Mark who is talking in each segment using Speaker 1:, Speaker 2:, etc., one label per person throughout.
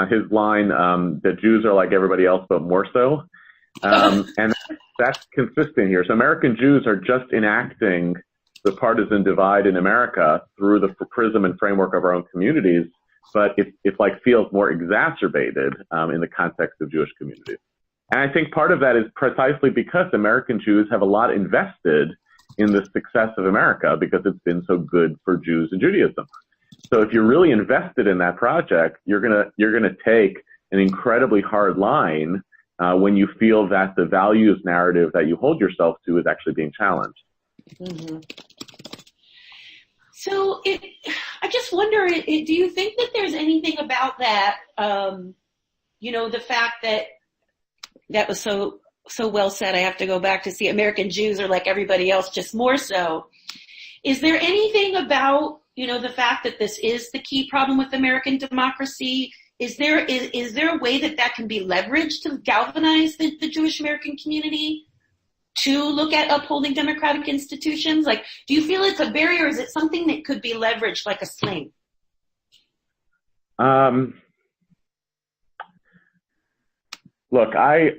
Speaker 1: his line that Jews are like everybody else, but more so. And that's consistent here. So American Jews are just enacting the partisan divide in America through the prism and framework of our own communities, but it like feels more exacerbated in the context of Jewish communities. And I think part of that is precisely because American Jews have a lot invested in the success of America because it's been so good for Jews and Judaism. So if you're really invested in that project, you're gonna take an incredibly hard line when you feel that the values narrative that you hold yourself to is actually being challenged.
Speaker 2: Mm-hmm. So I just wonder, do you think that there's anything about that, the fact that was so well said, I have to go back to see American Jews are like everybody else, just more so. Is there anything about, the fact that this is the key problem with American democracy? Is there a way that can be leveraged to galvanize the Jewish American community to look at upholding democratic institutions? Like, do you feel it's a barrier? Or is it something that could be leveraged like a sling?
Speaker 1: Look, a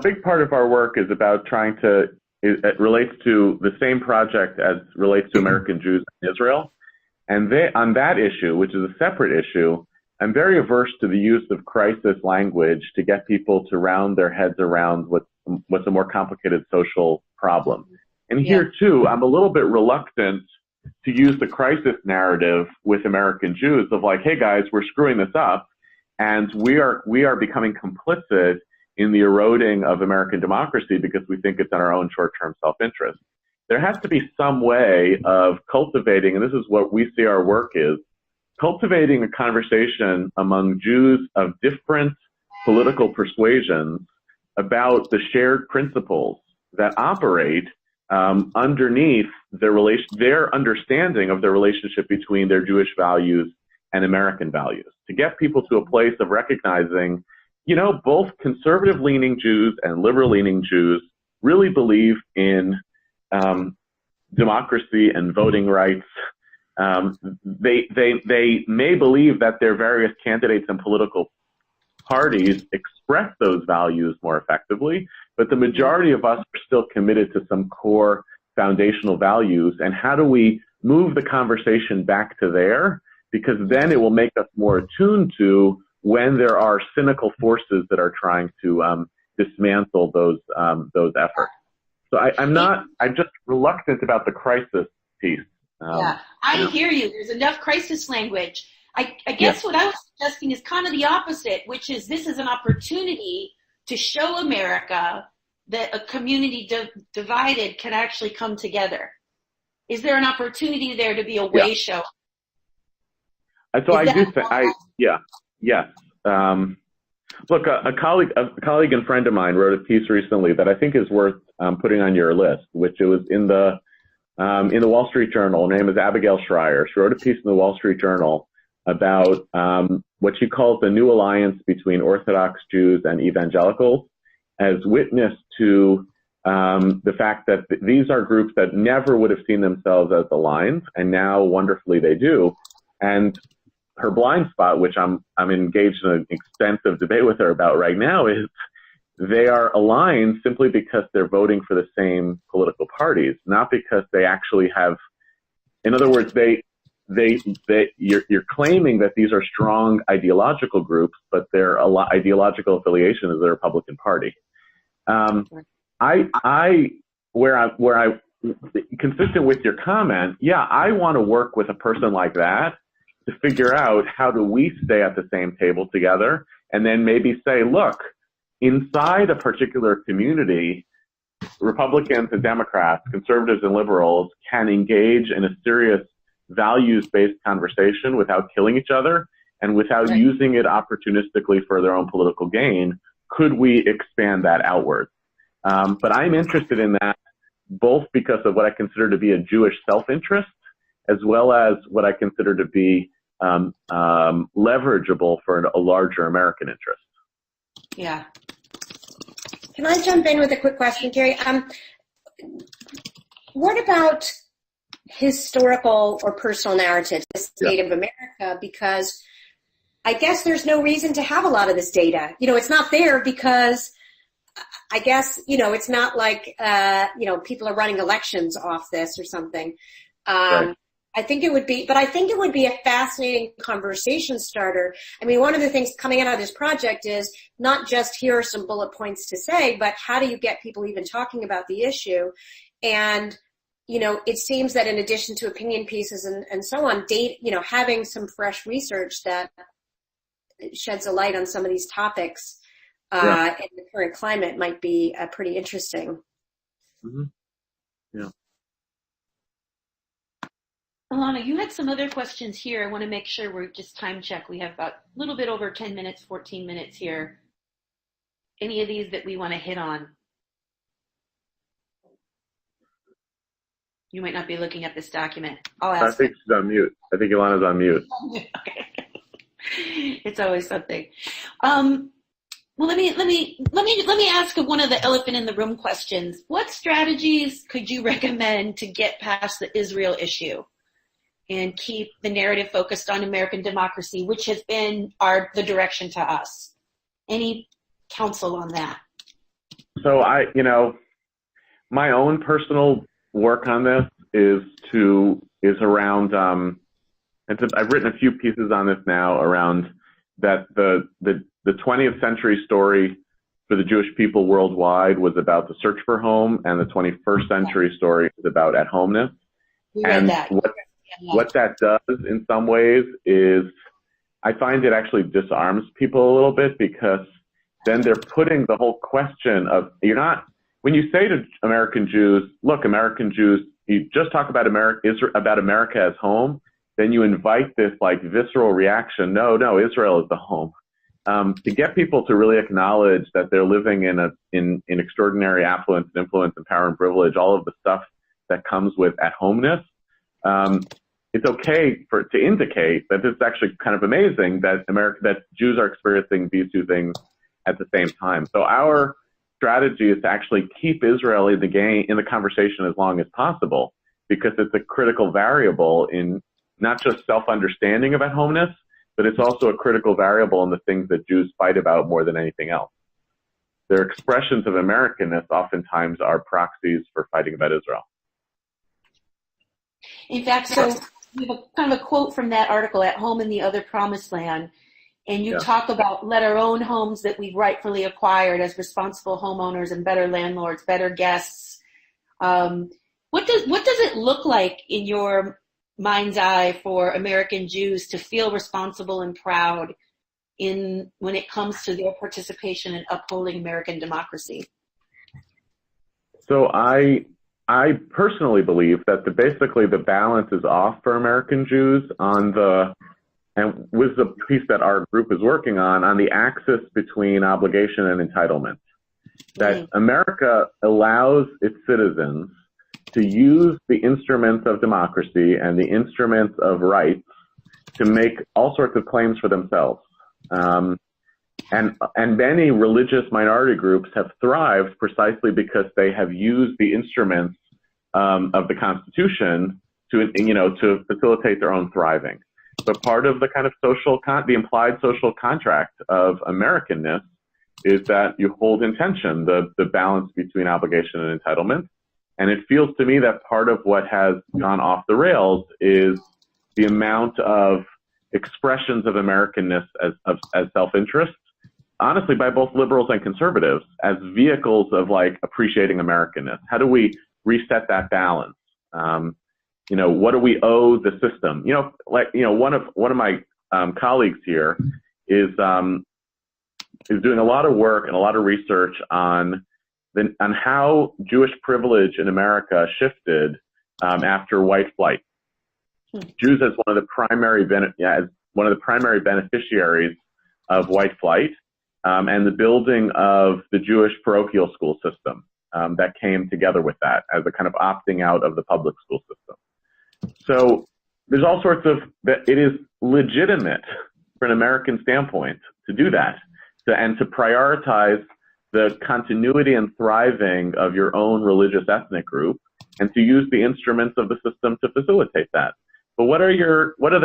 Speaker 1: big part of our work is about it relates to the same project as relates to American Jews in Israel. And on that issue, which is a separate issue, I'm very averse to the use of crisis language to get people to round their heads around what's a more complicated social problem. And here too, I'm a little bit reluctant to use the crisis narrative with American Jews of like, hey guys, we're screwing this up, and we are becoming complicit in the eroding of American democracy because we think it's in our own short-term self-interest. There has to be some way of cultivating, and this is what we see our work is, cultivating a conversation among Jews of different political persuasions about the shared principles that operate underneath their understanding of the relationship between their Jewish values and American values. To get people to a place of recognizing, both conservative-leaning Jews and liberal-leaning Jews really believe in democracy and voting rights. They may believe that their various candidates and political parties express those values more effectively, but the majority of us are still committed to some core foundational values. And how do we move the conversation back to there? Because then it will make us more attuned to when there are cynical forces that are trying to dismantle those efforts. So I'm just reluctant about the crisis piece.
Speaker 2: I hear you. There's enough crisis language. I guess what I was suggesting is kind of the opposite, which is this is an opportunity to show America that a community divided can actually come together. Is there an opportunity there to be a way show?
Speaker 1: So I do think, yes. Look, a colleague and friend of mine wrote a piece recently that I think is worth putting on your list, which it was in the Wall Street Journal. Her name is Abigail Schreier. She wrote a piece in the Wall Street Journal about what she calls the new alliance between Orthodox Jews and evangelicals, as witness to the fact that these are groups that never would have seen themselves as aligned, and now wonderfully they do. And her blind spot, which I'm engaged in an extensive debate with her about right now, is they are aligned simply because they're voting for the same political parties, not because they actually have. In other words, you're claiming that these are strong ideological groups, but their ideological affiliation is the Republican Party. Consistent with your comment, I want to work with a person like that to figure out how do we stay at the same table together, and then maybe say, look, inside a particular community, Republicans and Democrats, conservatives and liberals can engage in a serious values-based conversation without killing each other and without using it opportunistically for their own political gain. Could we expand that outward? But I'm interested in that both because of what I consider to be a Jewish self-interest, as well as what I consider to be leverageable for a larger American interest.
Speaker 3: Yeah. Can I jump in with a quick question, Carrie? What about historical or personal narrative, the state of America, because I guess there's no reason to have a lot of this data. It's not there because I guess, it's not like, people are running elections off this or something.
Speaker 1: Right.
Speaker 3: I think it would be a fascinating conversation starter. I mean, one of the things coming out of this project is not just here are some bullet points to say, but how do you get people even talking about the issue? And, it seems that in addition to opinion pieces and so on, having some fresh research that sheds a light on some of these topics in the current climate might be pretty interesting.
Speaker 1: Mm-hmm. Yeah.
Speaker 2: Alana, you had some other questions here. I want to make sure we're just time check. We have about a little bit over 10 minutes, 14 minutes here. Any of these that we want to hit on? You might not be looking at this document. I'll ask.
Speaker 1: I think she's on mute. I think Ilana's on mute.
Speaker 2: Okay. It's always something. Well, let me ask one of the elephant in the room questions. What strategies could you recommend to get past the Israel issue and keep the narrative focused on American democracy, which has been the direction to us? Any counsel on that?
Speaker 1: So my own personal work on this is around, I've written a few pieces on this now around that the 20th century story for the Jewish people worldwide was about the search for home, and the 21st century story is about at-homeness. And what that does in some ways is I find it actually disarms people a little bit, because then they're putting the whole question of, when you say to American Jews, look, American Jews, you just talk about America as home, then you invite this visceral reaction. No, Israel is the home. To get people to really acknowledge that they're living in extraordinary affluence and influence and power and privilege, all of the stuff that comes with at-homeness, it's okay to indicate that this is actually kind of amazing that Jews are experiencing these two things at the same time. So our strategy is to actually keep Israel in the conversation as long as possible, because it's a critical variable in not just self-understanding of at-homeness, but it's also a critical variable in the things that Jews fight about more than anything else. Their expressions of Americanness oftentimes are proxies for fighting about Israel.
Speaker 2: In fact, so we have kind of a quote from that article, At Home in the Other Promised Land, and you talk about let our own homes that we've rightfully acquired as responsible homeowners and better landlords, better guests. What does it look like in your mind's eye for American Jews to feel responsible and proud when it comes to their participation in upholding American democracy?
Speaker 1: So I personally believe that basically the balance is off for American Jews and with the piece that our group is working on the axis between obligation and entitlement. That America allows its citizens to use the instruments of democracy and the instruments of rights to make all sorts of claims for themselves. And many religious minority groups have thrived precisely because they have used the instruments of the Constitution to facilitate their own thriving. But part of the kind of the implied social contract of Americanness is that you hold in tension the balance between obligation and entitlement. And it feels to me that part of what has gone off the rails is the amount of expressions of Americanness as self-interest, honestly, by both liberals and conservatives, as vehicles of appreciating Americanness. How do we reset that balance? What do we owe the system? One of my colleagues here is doing a lot of work and a lot of research on how Jewish privilege in America shifted after white flight. Jews as one of the primary beneficiaries of white flight and the building of the Jewish parochial school system that came together with that as a kind of opting out of the public school system. So there's all sorts of it is legitimate from an American standpoint to do that and to prioritize the continuity and thriving of your own religious ethnic group and to use the instruments of the system to facilitate that. But what are the